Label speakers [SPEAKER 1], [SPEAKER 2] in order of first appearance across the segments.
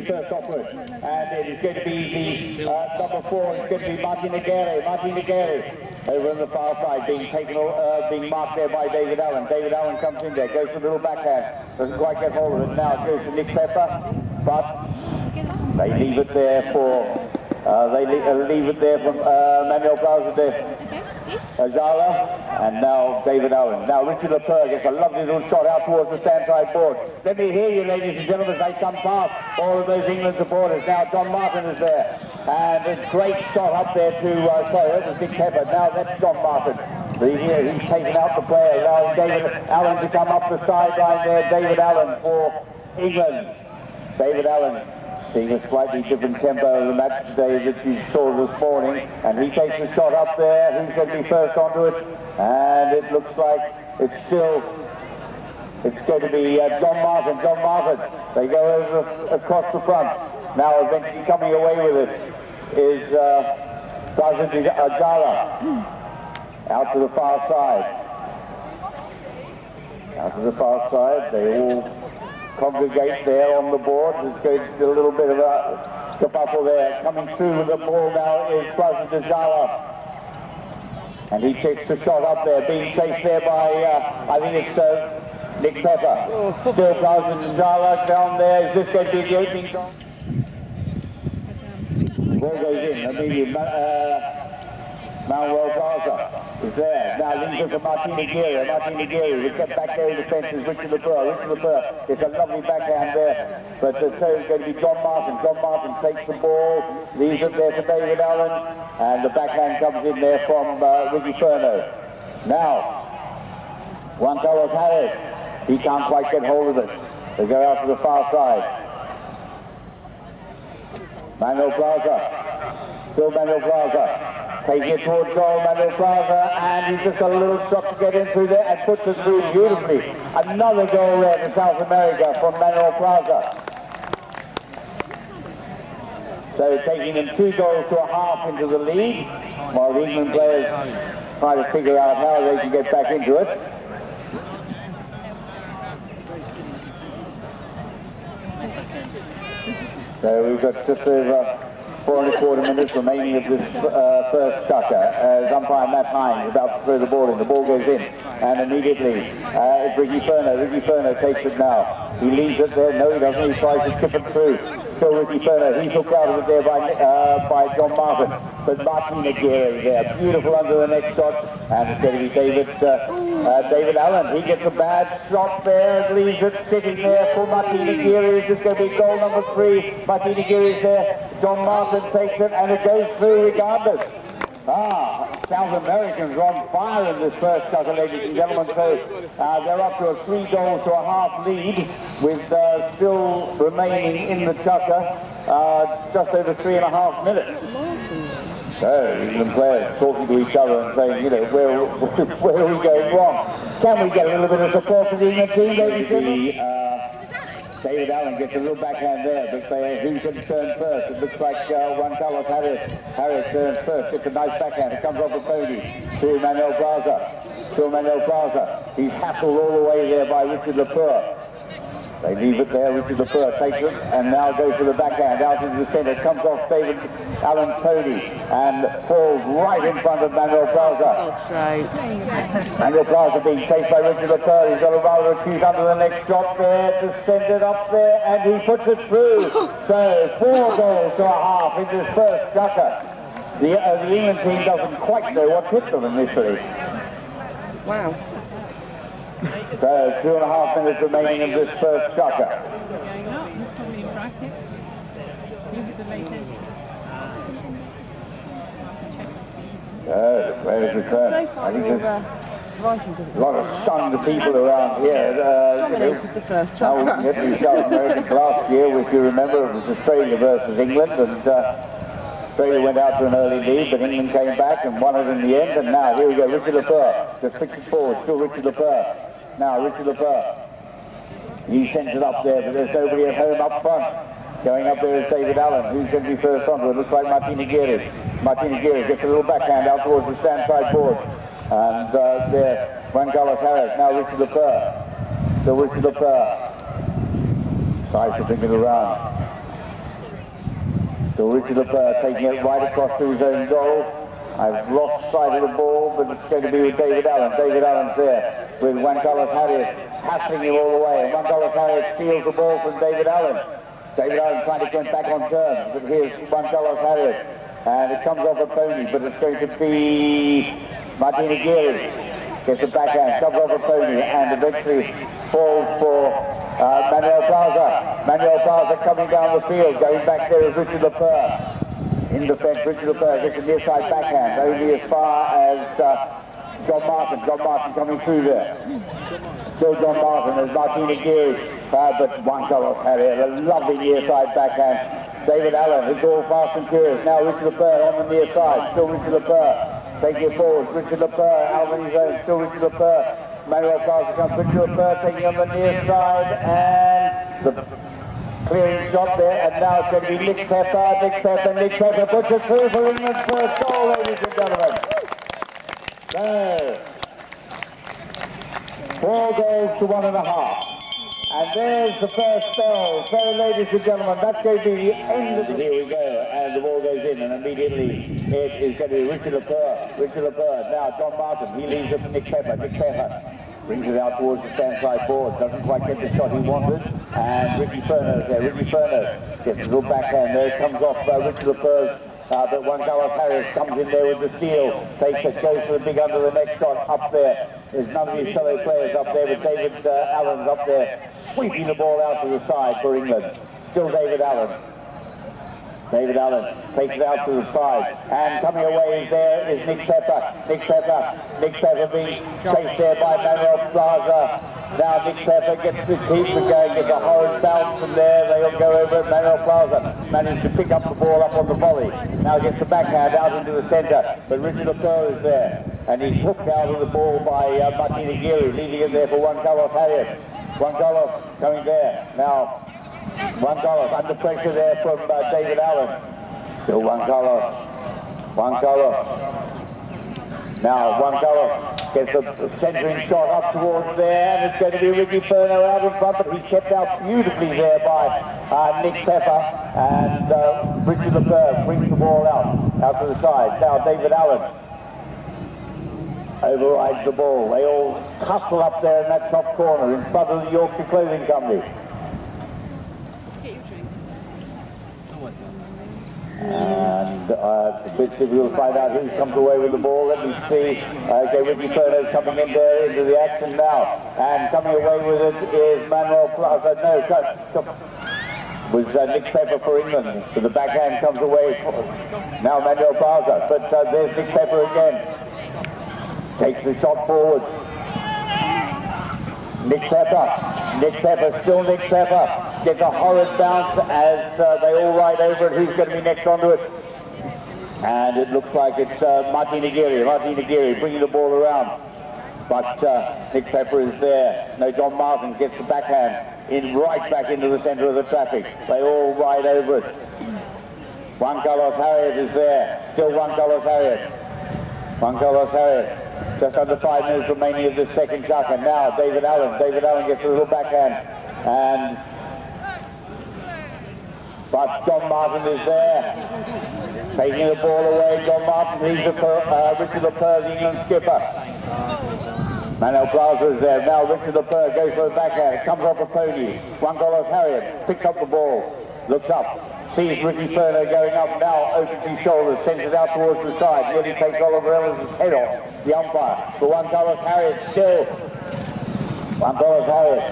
[SPEAKER 1] first offward. And it is going to be the number 4, it's going to be Martin Aguirre over on the far side, being marked there by David Allen. David Allen comes in there, goes for a little backhand, doesn't quite get hold of it. Now it goes to Nick Pepper, but they leave it there for Manuel Plaza there. Azala, and now David Allen. Now Richard Lepeur gets a lovely little shot out towards the stand-side board. Let me hear you, ladies and gentlemen, as they come past all of those England supporters. Now John Martin is there, and a great shot up there to, sorry, that was Nick Pepper. Now that's John Martin. He's taken out the player, allowing David Allen to come up the sideline there. David Allen for England. David Allen seeing a slightly different tempo of the match today that you saw this morning, and he takes the shot up there. Who's going to be first onto it? And it looks like it's going to be John Martin. They go over across the front. Now eventually coming away with it is Ajala out to the far side. They all congregate there on the board. There's going to be a little bit of a kerfuffle there. Coming through with the ball now is President Ajala. And he takes the shot up there, being chased there by, I think it's Nick Pepper. Still President Ajala down there. Is this going to be the opening shot? Ball goes in. Immediately, Manuel Plaza is there. Now leaves it for Martin Aguirre. We get back there in the fences. Richard Lepeur. It's a lovely backhand there. But the third is going to be John Martin. John Martin takes the ball, leaves it there for David Allen, and the backhand comes in there from Ricky Furno. Now, Juan Carlos Harris. He can't quite get hold of it. They go out to the far side. Manuel Plaza. Still Manuel Plaza. Taking it towards goal, Manuel Plaza, and he's just got a little shot to get in through there and puts it through beautifully. Another goal there to South America from Manuel Plaza. So taking them 2 goals to a half into the lead, while the England players try to figure out how they can get back into it. So we've got just over 4¼ minutes remaining of this first chukka as umpire Matt Hine is about to throw the ball in. The ball goes in, and immediately it's Ricky Furno. Ricky Furno takes it now. He leaves it there. No, he doesn't. He tries to chip it through. Still Ricky Furno. He's hooked out of it there by John Martin. But Martin Aguirre there. Beautiful under the next shot. And it's going to be David Allen. He gets a bad shot there. Leaves it sitting there for Martin Aguirre. It's going to be goal number 3. Martin Aguirre is there. John Martin takes it, and it goes through regardless. South Americans are on fire in this first chukka, ladies and gentlemen. So they're up to a 3 goals to a half lead, with still remaining in the chukka just over 3½ minutes. So England players talking to each other and saying, you know, where are we going wrong? Can we get a little bit of support for the England team, ladies and gentlemen? David Allen gets a little backhand there, but who's going to turn first? It looks like Juan Carlos Harris turns first. It's a nice backhand. It comes off the pony to Manuel Plaza. He's hassled all the way there by Richard Lepeur. They leave it there. Richard Lepeur takes it and now goes to the backhand out into the centre. Comes off David Allen's pony and falls right in front of Manuel Plaza. Manuel Plaza being chased by Richard Lepeur. He's got a rather acute under the next shot there to send it up there, and he puts it through. So 4 goals to a half in this first chukka. The England team doesn't quite know what hit them initially.
[SPEAKER 2] Wow.
[SPEAKER 1] So 2½ minutes remaining of this first chukka. The players return. I think there's a lot of stunned people around here.
[SPEAKER 2] Dominated the first chukka.
[SPEAKER 1] The South Americans last year, if you remember, it was Australia versus England, and Australia went out to an early lead, but England came back and won it in the end. And now here we go, Richard Lepeur just fixes forward, still Richard Lepeur. Now Richard Lepeur, he sends it up there, but there's nobody at home up front. Going up there is David Allen. Who's going to be first onto it? Looks like Martin Aguirre. Martin Aguirre gets a little backhand out towards the stand side board. And there, Juan Carlos Harris. Now Richard Lepeur. Still Richard Lepeur. Tries to bring it around. So Richard LePeur taking it right across to his own goal. I've lost sight of the ball, but it's going to be with David Allen. David Allen's there with Juan Carlos Harriet hassling him all the way. And Juan Carlos Harriet steals the ball from David Allen. David Allen trying to get back on terms, but here's Juan Carlos Harriet. And it comes off a pony, but it's going to be Martina Geary. Gets the backhand, comes off a pony, and eventually falls for Manuel Plaza. Manuel Plaza coming down the field, going back there is Richard LePeur. In defense, Richard LePeur gets a near side backhand, only as far as John Martin. John Martin coming through there. Still John Martin, there's Martina Geary, but Juan Carlos Harriet, a lovely near side backhand. David Allen, it's all fast and curious. Now Richard LePeur on the near side, still Richard LePeur. Taking it forward, Richard LePeur, Albany's own, still Richard LePeur. Manuel Plaza comes, Richard LePeur taking on the near side, and the clearing shot there, and now it's going to be Nick Pepper puts it through for England's first goal, ladies and gentlemen. So, 4 goals to 1.5. And there's the first bell. So, ladies and gentlemen, that's going to be the end of the... Here we go, and the ball goes in, and immediately it is going to be Richard LePeur. Richard LePeur. Now, John Martin, he leaves it for Nick Pepper. Nick Pepper brings it out towards the stand side board. Doesn't quite get the shot he wanted. And Ricky Furner's there. Ricky Furner gets a little backhand there. It comes off Richard LePeur's. But Juan Carlos Harriet comes in there with the steal, takes it, goes for the big under the neck shot up there. There's none of his fellow players up there, but David Allen's up there, sweeping the ball out to the side for England. Still David Allen. David Allen takes it out to the side, and coming away is there is Nick Pepper. Nick Pepper being chased there by Manuel Plaza. Now Nick Pepper gets the keeper going, gets a horrid bounce from there. They'll go over it. Manuel Plaza managed to pick up the ball up on the volley. Now gets the backhand out into the centre, but Richard LePeur is there, and he's hooked out of the ball by Martina Geary, leaving it there for Juan Carlos Harriet. Juan Carlos coming there. Now Juan Carlos under pressure there from David Allen. Still Juan Carlos. Now Juan Carlos gets a centering shot up towards there, and it's going to be Ricky Furno out in front, but he's kept out beautifully there by Nick Pepper, and Richard LePeur brings the ball out to the side. Now David Allen overrides the ball. They all hustle up there in that top corner in front of the Yorkshire Clothing Company. And we'll find out who comes away with the ball. Let me see. Okay, Ricky Furno's coming in there into the action now. And coming away with it is Manuel Plaza. Was Nick Pepper for England. So the backhand comes away. Now Manuel Plaza. But there's Nick Pepper again. Takes the shot forward. Nick Pepper, still Nick Pepper. Gets a horrid bounce as they all ride over it. Who's going to be next onto it? And it looks like it's Martina Geary bringing the ball around. But Nick Pepper is there. No, John Martin gets the backhand in right back into the centre of the traffic. They all ride over it. Juan Carlos Harriet is there. Still Juan Carlos Harriet. Just under 5 minutes remaining of this second chukka. Now David Allen gets a little backhand, but John Martin is there, taking the ball away. John Martin leaves it for Richard LePeur, the England skipper. Manuel Plaza is there. Now Richard LePeur goes for the backhand. It comes off a pony. Juan Carlos Harriet picks up the ball, looks up. Sees Ricky Furno going up, now opens his shoulders, sends it out towards the side, nearly takes Oliver Ellis' head off, the umpire. For Juan Carlos Harriet still. Juan Carlos Harriet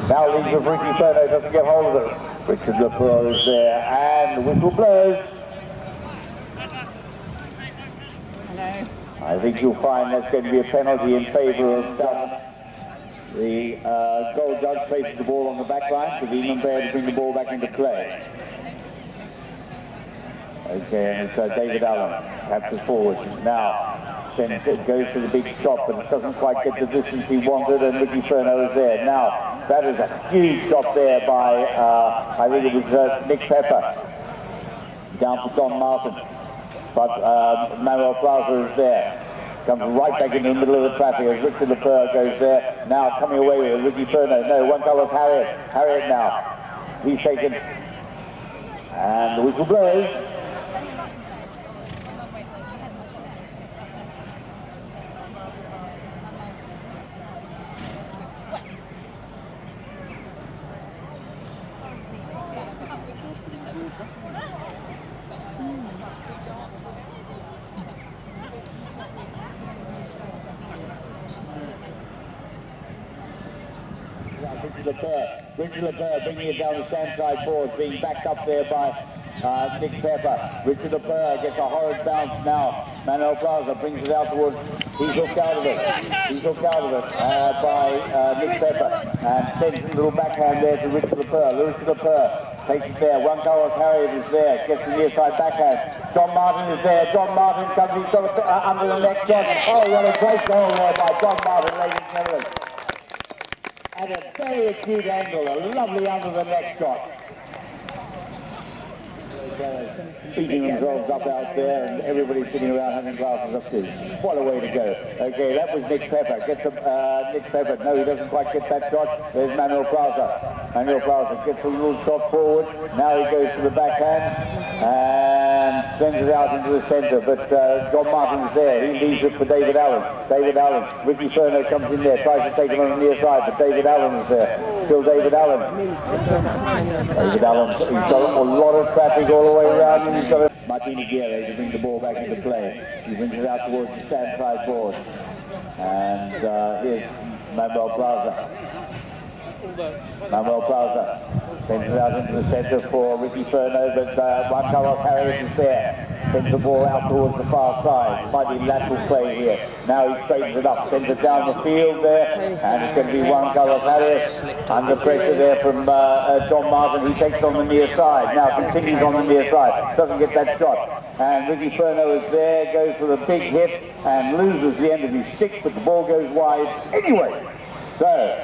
[SPEAKER 1] now leaves with Ricky Furno, doesn't get hold of it. Richard LePeur is there, and the whistle blows.
[SPEAKER 2] Hello.
[SPEAKER 1] I think you'll find that's going to be a penalty in favour of South. The goal judge places the ball on the back line for the England player to bring the ball back into play. Okay, and it's David Allen, captures forward. Now, it goes for the big shot, but it doesn't quite get the distance he wanted, and Ricky Furno is there. Now, that is a huge shot there by, I think it was Nick Pepper, down for John Martin. But Manuel Plaza is there. Comes right back into the middle of the traffic as Richard LePeur goes there. Now coming away with Ricky Furno. No, Juan Carlos Harriet now. He's taken. And And the whistle blows. Richard Lepere bringing it down the standside board, being backed up there by Nick Pepper. Richard Lepere gets a horrid bounce now. Manuel Plaza brings it out towards, he's hooked out of it. He's hooked out of it by Nick Pepper, and sends a little backhand there to Richard Lepere. Richard Lepere takes it there. One Carlos Harriet is there, gets the near side backhand. John Martin is there. John Martin comes, he's got it under the neck shot. Oh, what a great goal there by John Martin, ladies and gentlemen. At a very acute angle, a lovely under the neck shot. Beating themselves up out there, and everybody's sitting around having glasses up too. What a way to go. Okay, that was Nick Pepper. Gets Nick Pepper. No, he doesn't quite get that shot. There's Manuel Plaza. Manuel Plaza gets a little shot forward. Now he goes to the backhand and sends it out into the centre. But John Martin's there. He leaves it for David Allen. David Allen. Ricky Furno comes in there, tries to take him on the near side, but David Allen is there. Still David Allen. David Allen. He's got a lot of traffic all the way around him. He's got a Martini Guerre to bring the ball back into play. He brings it out towards the stand side board. And here's Manuel Plaza. Manuel Plaza sends it out into the centre for Ricky Furno, but Juan Carlos Harriet is there. Sends the ball out towards the far side. Might be lateral play here. Now he straightens it up, sends it down the field there, and it's going to be Juan Carlos Harriet under pressure there from John Martin. He takes on the near side. Now continues on the near side. Doesn't get that shot. And Ricky Furno is there, goes for the big hit and loses the end of his stick, but the ball goes wide anyway. So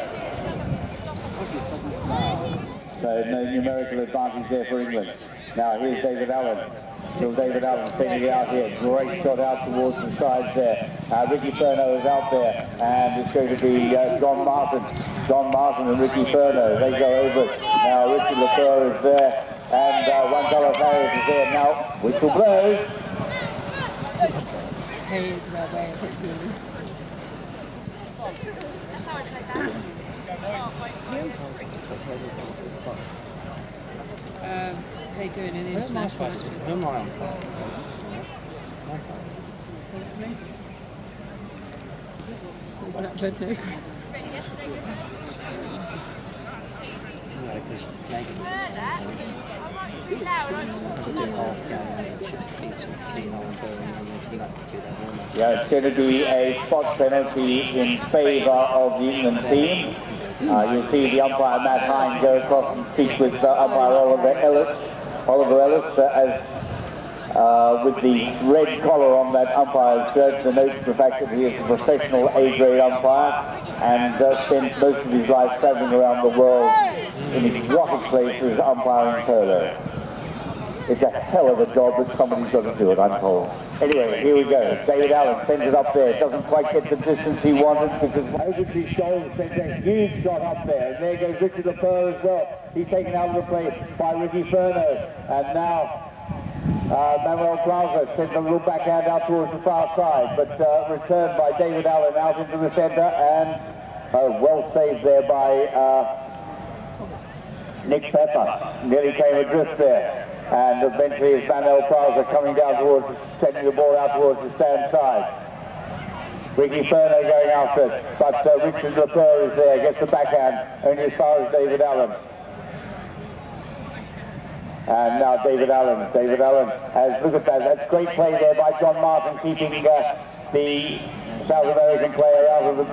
[SPEAKER 1] no numerical advantage there for England. Now here's David Allen. Still David Allen sending it out here. Great shot out towards the sides there. Ricky Furno is out there, and it's going to be John Martin. John Martin and Ricky Furno. They go over it. Now Richard Lepere is there, and Juan Carlos Harriet is there. Now whistle blows.
[SPEAKER 2] They do it in international matches.
[SPEAKER 1] Yeah, it's going to be a spot penalty in favour of the England team. You'll see the umpire Matt Hine go across and speak with umpire Oliver Ellis, as with the red collar on that umpire's shirt denotes the fact that he is a professional A-grade umpire and spends most of his life travelling around the world in exotic places umpiring polo. It's a hell of a job, but somebody's got to do it, I'm told. Anyway, here we go. David Allen sends it up there. Doesn't quite get the distance he wanted because over his shoulder sends a huge shot up there. And there goes Richard Lepere as well. He's taken out of the play by Ricky Furno. And now Manuel Plaza sends a little backhand out towards the far side, but returned by David Allen out into the centre, and well saved there by Nick Pepper. Nearly came adrift there. And eventually it's Manuel Plaza coming down towards, sending the ball out towards the stand side. Ricky Furno going after it, but Richard Lepere is there, gets the backhand, only as far as David Allen. And now David Allen has, look at that, that's great play there by John Martin, keeping the South American player out of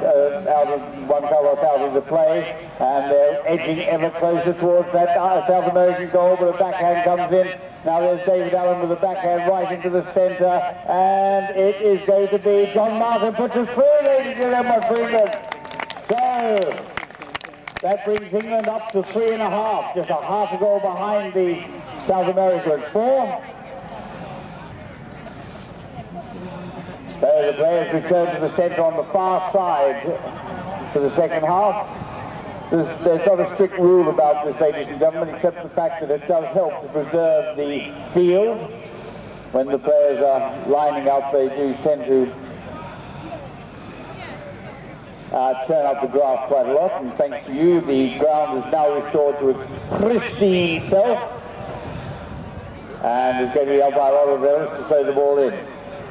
[SPEAKER 1] Juan Carlos out of the play, and they're edging ever closer towards that South American goal, but a backhand comes in. Now there's David Allen with a backhand right into the centre, and it is going to be John Martin puts us through, ladies and gentlemen, for England. So that brings England up to 3.5, just a half a goal behind the South Americans. 4. So the players return to the centre on the far side for the second half. There's not a strict rule about this, ladies and gentlemen, except the fact that it does help to preserve the field. When the players are lining up, they do tend to turn up the grass quite a lot, and thanks to you, the ground is now restored to its pristine self. And it's going to be up by Oliver to throw the ball in.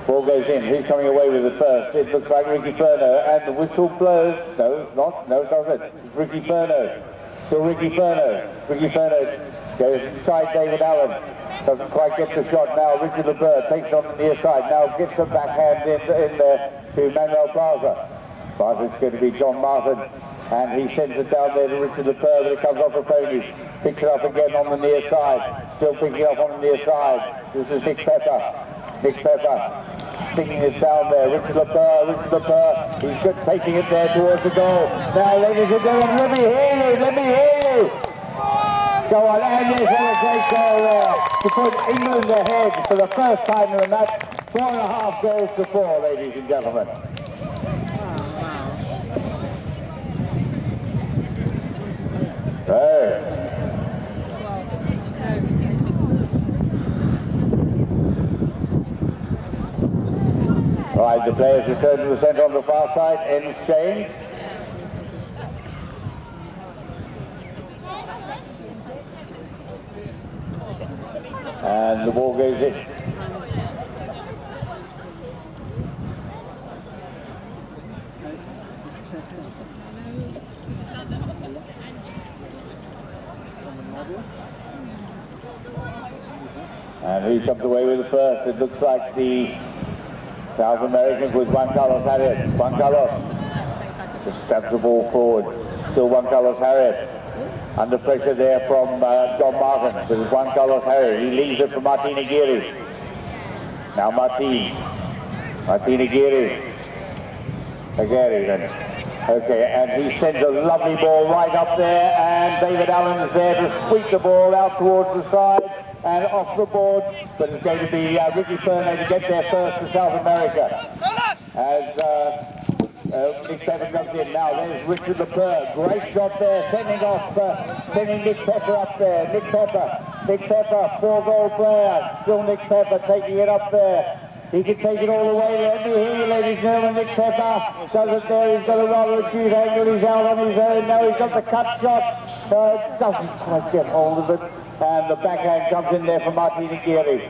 [SPEAKER 1] Ball goes in. Who's coming away with it first? It looks like Ricky Furno, and the whistle blows. No, it's not. No, it doesn't. It's Ricky Furno. Still Ricky Furno. Ricky Furno goes inside David Allen. Doesn't quite get the shot now. Richard LeBeur takes it on the near side. Now gets the backhand in there to Manuel Plaza. But it's going to be John Martin, and he sends it down there to Richard LeBeur, but it comes off the ponies. Picks it up again on the near side. Still picking it up on the near side. This is Nick Pepper. Nick Pepper sticking it down there. Richard LeBeur. He's good, taking it there towards the goal. Now, ladies and gentlemen, let me hear you. Go on, and there's a great goal there to put England ahead for the first time in the match. 4.5 goals to 4, ladies and gentlemen. Hey. Right, the players return to the centre on the far side, ends change. And the ball goes in. And who comes away with the first? It looks like the South Americans with Juan Carlos Harriet. Juan Carlos just stabs the ball forward. Still Juan Carlos Harriet. Under pressure there from John Martin. This is Juan Carlos Harriet. He leaves it for Martin Aguirre. Now Martin Aguirre. Okay, and he sends a lovely ball right up there, and David Allen is there to sweep the ball out towards the side and off the board, but it's going to be Ricky Furno to get there first to South America. As Nick Pepper comes in now, there's Richard LeBeur, great shot there, sending Nick Pepper up there. Nick Pepper, 4-goal player, still Nick Pepper taking it up there. He can take it all the way. Let me hear you, ladies and gentlemen. Nick Pepper does it there. He's got a rather acute angle. He's out on his own now. He's got the cut shot. Doesn't quite get hold of it. And the backhand comes in there for Martin Aguirre.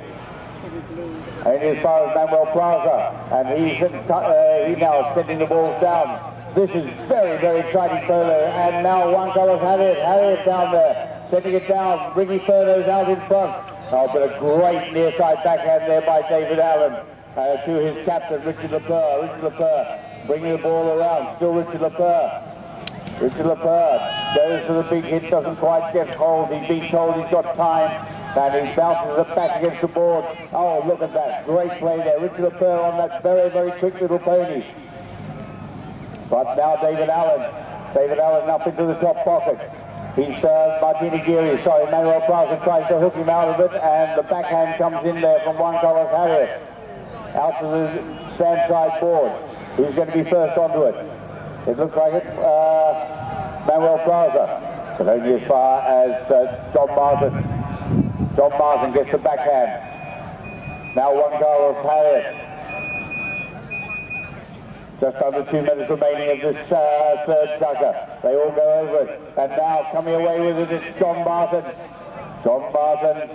[SPEAKER 1] And as far as Manuel Plaza. And he's now sending the balls down. This is very, very exciting polo. And now Juan Carlos Harriet down there. Sending it down. Ricky Furno's out in front. Oh, but a great near-side backhand there by David Allen to his captain, Richard LeBeur. Richard LeBeur bringing the ball around. Still Richard LeBeur. Richard LeBeur goes for the big hit, doesn't quite get hold. He's been told he's got time, and he bounces it back against the board. Oh, look at that. Great play there. Richard LeBeur on that very, very quick little pony. But now David Allen up into the top pocket. He's Martin Aguirre, Manuel Plaza tries to hook him out of it, and the backhand comes in there from Juan Carlos Harriet. Out to the stand side board. Who's going to be first onto it? It looks like it's Manuel Plaza, but only as far as John Martin. John Martin gets the backhand. Now Juan Carlos Harriet. Just under 2 minutes remaining of this third chukka. They all go over it. And now coming away with it, it's John Martin. John Martin,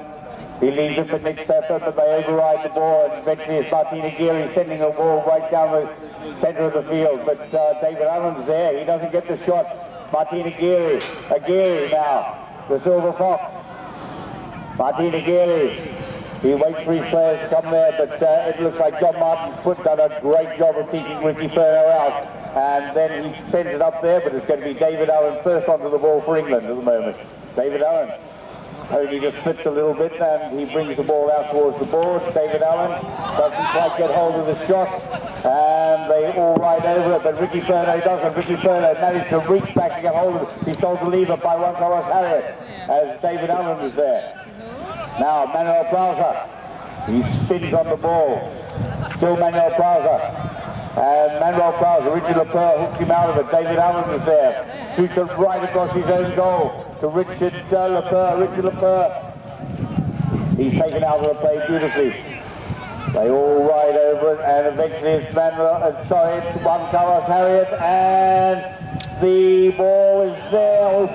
[SPEAKER 1] he leaves it for Nick Pepper, but they override the ball, and eventually it's Martin Aguirre sending the ball right down the centre of the field. But David Allen's there, he doesn't get the shot. Martin Aguirre now, the Silver Fox. Martin Aguirre. He waits for his players to come there, but it looks like John Martin's foot done a great job of keeping Ricky Furno out. And then he sends it up there, but it's going to be David Allen first onto the ball for England at the moment. David Allen only just flips a little bit, and he brings the ball out towards the board. David Allen doesn't quite get hold of the shot, and they all ride over it, but Ricky Furno doesn't. Ricky Furno managed to reach back to get hold of it. He's told to leave it by Juan Carlos Harriet, as David Allen is there. Now Manuel Plaza, he spins on the ball. Still Manuel Plaza. And Manuel Plaza, Richard Lepore hooks him out of it. David Allen is there. Shoots it right across his own goal to Richard Lepore. Richard Lepore. He's taken out of the play beautifully. They all ride over it, and eventually it's it's Juan Carlos Harriet, and the ball is there.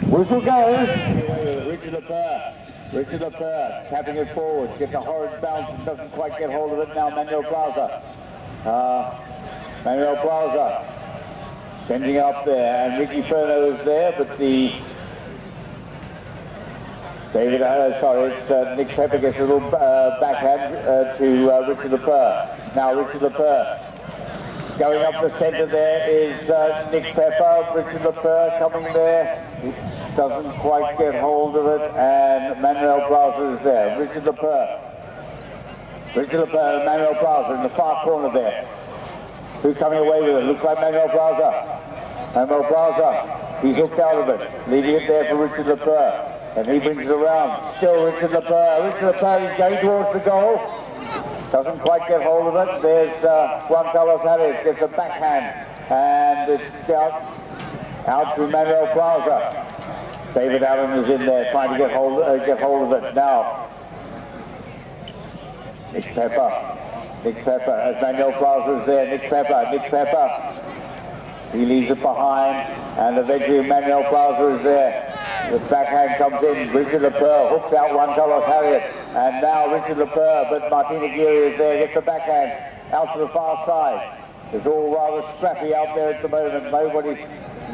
[SPEAKER 1] Whistle goes. Richard Lepore. Richard Lepore tapping it forward, gets a horrid bounce and doesn't quite get hold of it now. Manuel Plaza. Manuel Plaza sending up there, and Ricky Furno is there, but the Nick Pepper gets a little backhand to Richard Lepore. Now Richard Lepore going up the centre there is Nick Pepper. Richard Lepore coming there. He doesn't quite get hold of it, and Manuel Plaza is there. Richard Lepore. Richard Lepore and Manuel Plaza in the far corner there. Who's coming away with it? Looks like Manuel Plaza. Manuel Plaza, he's hooked out of it. Leaving it there for Richard Lepore. And he brings it around. Still Richard Lepore. Richard Lepore is going towards the goal. Doesn't quite get hold of it. There's Juan Carlos Harris. Gets a backhand. And it's out to Manuel Plaza. David Allen is in there trying to get hold of it. Now, Nick Pepper. Nick Pepper, as Manuel Plaza is there. Nick Pepper. He leaves it behind. And eventually Manuel Plaza is there. The backhand comes in, Richard Lepore hooks out Juan Carlos Harriet, and now Richard Lepore, but Martina Geary is there, gets the backhand out to the far side. It's all rather scrappy out there at the moment.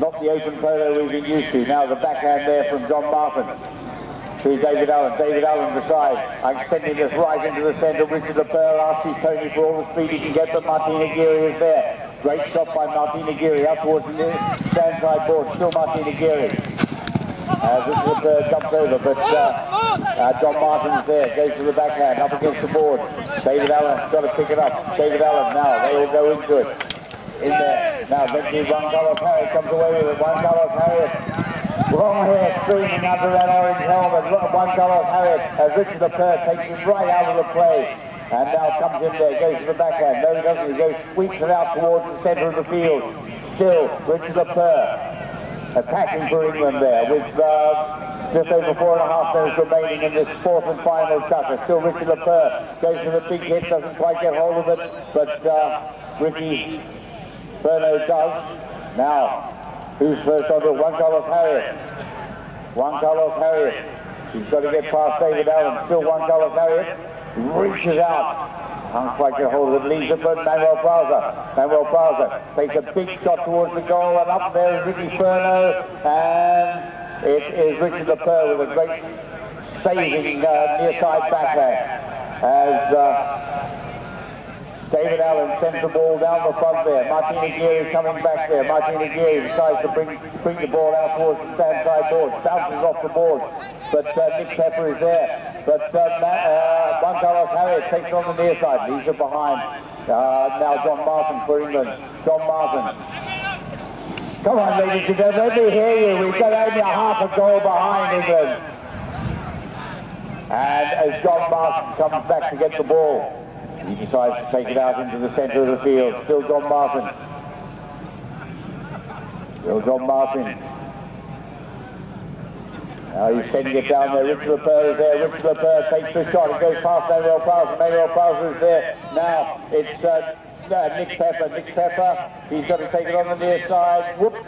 [SPEAKER 1] Not the open polo we've been used to. Now the backhand there from John Martin to David Allen. David Allen decides, I'm sending this right into the centre. Richard Lepore asks his Tony for all the speed he can get, but Martina Geary is there. Great shot by Martina Geary out towards the stand side board. Still Martina Geary. Richard Lepore jumps over, but John Martin's there, goes to the backhand, up against the board. David Allen's got to pick it up. David Allen now, they all go into it. In there. Now eventually Juan Carlos Harriet comes away with it. Juan Carlos Harriet. Long hair streaming under that orange helmet. Juan Carlos Harriet, as Richard Lepore takes him right out of the play. And now comes in there, goes to the backhand. No, he doesn't. He goes, sweeps it out towards the centre of the field. Still, Richard Lepore attacking for England there with just over 4.5 minutes remaining in this fourth and final chukkas. Still Richard Lepore goes for the big hit, doesn't quite get hold of it, but Ricky Furno does. Now, who's first on it? Juan Carlos Harriet. Juan Carlos Harriet. He's got to get past David Allen. Still Juan Carlos Harriet reaches out. Can't quite get hold of it, leaves it for Manuel Plaza. Manuel Plaza takes a big shot towards the goal, and up there is Ricky Furno, and it is Richard Lepore with a great saving near side backhand. As David Allen sends the ball down the front there. Martina Geary coming back there. Martina Geary decides to bring the ball out towards the stand side board, bounces off the board. But Nick Pepper is there. But Juan Carlos Harriet takes it on the near side, leaves it behind. Now John Martin for England. John Martin. Come on, ladies and gentlemen, let me hear you. We've got only a half a goal behind England. And as John Martin comes back to get the ball, he decides to take it out into the centre of the field. Still John Martin. Still John Martin. Now he's sending it down there. Richard Lepore is there. Richard Lepore takes the shot. It goes past Manuel Plaza. Manuel Plaza is there. Now it's Nick Pepper. Nick Pepper. He's got to take it on the near side. Whoops.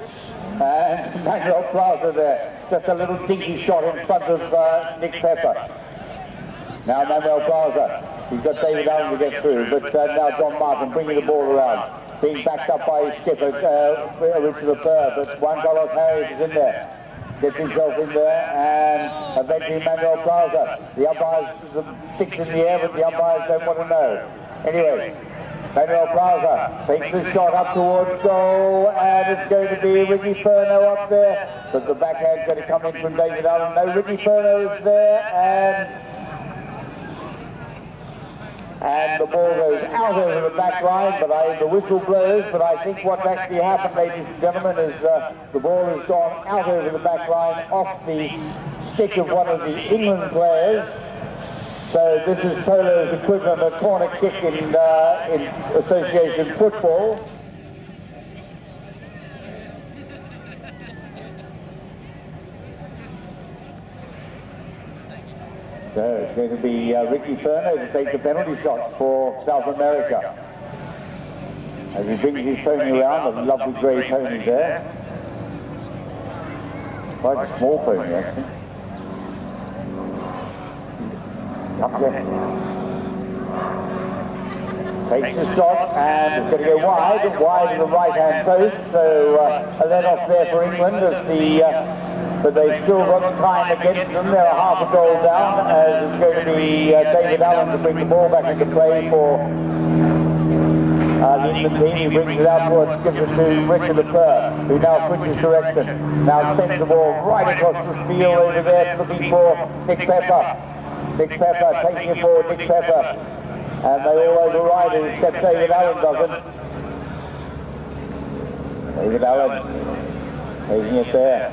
[SPEAKER 1] And Manuel Plaza there. Just a little dinky shot in front of Nick Pepper. Now Manuel Plaza. He's got David Allen to get through. But now John Martin bringing the ball around. Being backed up by his skipper, Richard Lepore. But Juan Carlos Harriet is in there. Gets himself in there, and eventually Manuel Plaza. The umpires sticks in the air, but the umpires don't want to know. Anyway, Manuel Plaza takes the shot up towards goal, and it's going to be Ricky Furno up there. But the backhand's going to come in from David Allen. No, Ricky Furno is there, and the ball goes out over the back line, but the whistle blows, but I think what's actually happened, ladies and gentlemen, is the ball has gone out over the back line, off the stick of one of the England players, So this is polo's equivalent of corner kick in association football. So it's going to be Ricky Furno to take the penalty shot for South America. As he brings his pony around, a lovely grey pony there. Quite a small pony actually. Comes in. Takes the shot and it's going to go wide to the right-hand post. So a let-off there for England as but they've still got time against them. They're half a goal down as it's going to be David Allen to bring the ball back into play for the England team. He brings it out towards, gives it to Richard Lepeur, who now switches direction. Now sends the ball right across the field over there, looking for Nick Pepper. Nick Pepper taking it forward, Nick Pepper. And they all override it, except David Allen doesn't. David Allen taking it there.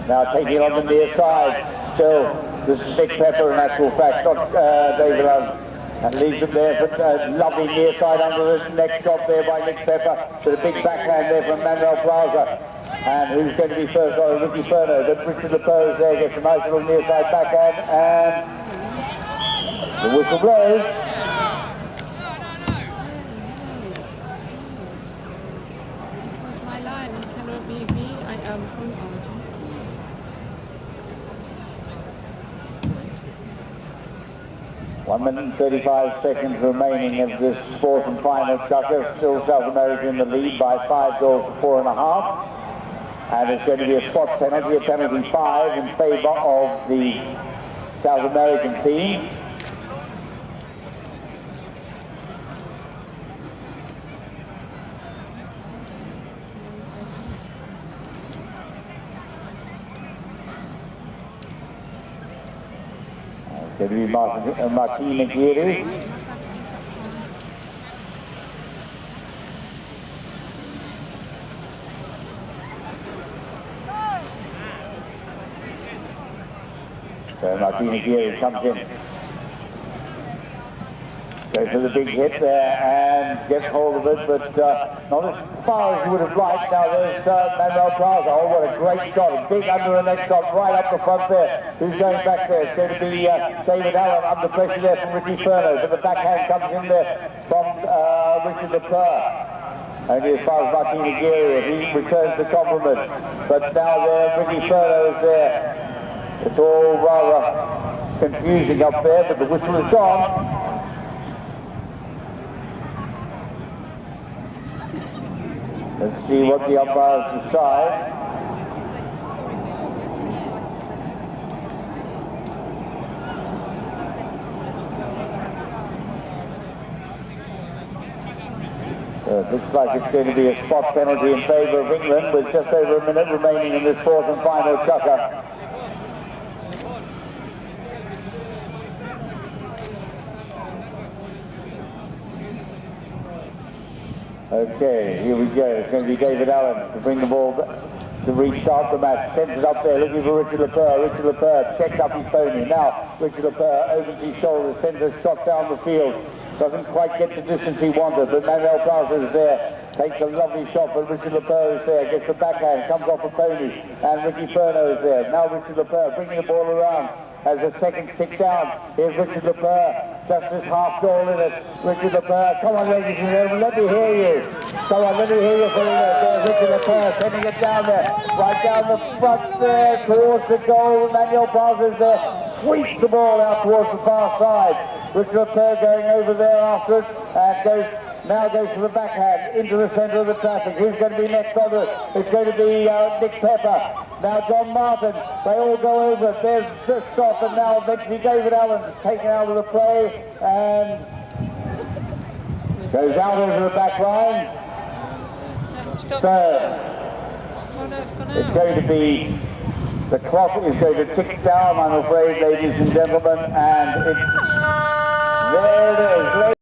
[SPEAKER 1] Now taking it on the near side. Still, this is Nick Pepper in actual fact, not David Allen. And leaves it there for lovely near side under the next shot there by Nick Pepper. To the big backhand there from Manuel Plaza. And who's going to be first? Oh, Ricky Furno. Then Richard Lepeur is there, gets a nice little near side backhand. And the whistle blows.
[SPEAKER 2] My line cannot be me. I am from origin.
[SPEAKER 1] One minute and 35 seconds remaining of this fourth and final chukkas. Still South America in the lead by 5 goals to 4.5. And it's going to be a spot penalty, a penalty 5 in favour of the South American team. It's going to be Martin Aguirre. So Martin Aguirre comes in. Goes for the big hit there and gets hold of it, but not as far as you would have liked. Now there's Manuel Plaza. Oh, what a great shot. A big under the neck shot right up the front there. Who's going back there? It's going to be David Allen under pressure there from Ricky Furno. But the backhand comes in there from Richard Lepeur. Only as far as Martin Aguirre. He returns the compliment. But now there, Ricky Furno is there. It's all rather confusing up there, but the whistle is gone. Let's see what the umpires decide. So it looks like it's going to be a spot penalty in favour of England with just over a minute remaining in this fourth and final chukka. Okay, here we go. It's going to be David Allen to bring the ball to restart the match. Sends it up there, looking for Richard Lepeur. Richard Lepeur checks up his pony. Now, Richard Lepeur opens his shoulder, sends a shot down the field. Doesn't quite get the distance he wanted, but Manuel Plaza is there. Takes a lovely shot, but Richard Lepeur is there. Gets the backhand, comes off the pony, and Ricky Furno is there. Now Richard Lepeur bringing the ball around. As the second tick down, here's Richard Lepeur, just his half goal in it. Richard Lepeur, come on ladies and gentlemen, let me hear you. Come on, let me hear you for a minute. There's Richard Lepeur sending it down there, right down the front there, towards the goal. Manuel Plaza is there, sweeps the ball out towards the far side. Richard Lepeur going over there after it, and now goes to the backhand, into the centre of the traffic. Who's going to be next on it? It's going to be Nick Pepper. Now John Martin. They all go over. There's the stop, and now eventually David Allen is taken out of the play and goes out over the back line. So it's going to be, the clock is going to tick down, I'm afraid, ladies and gentlemen, and there it is.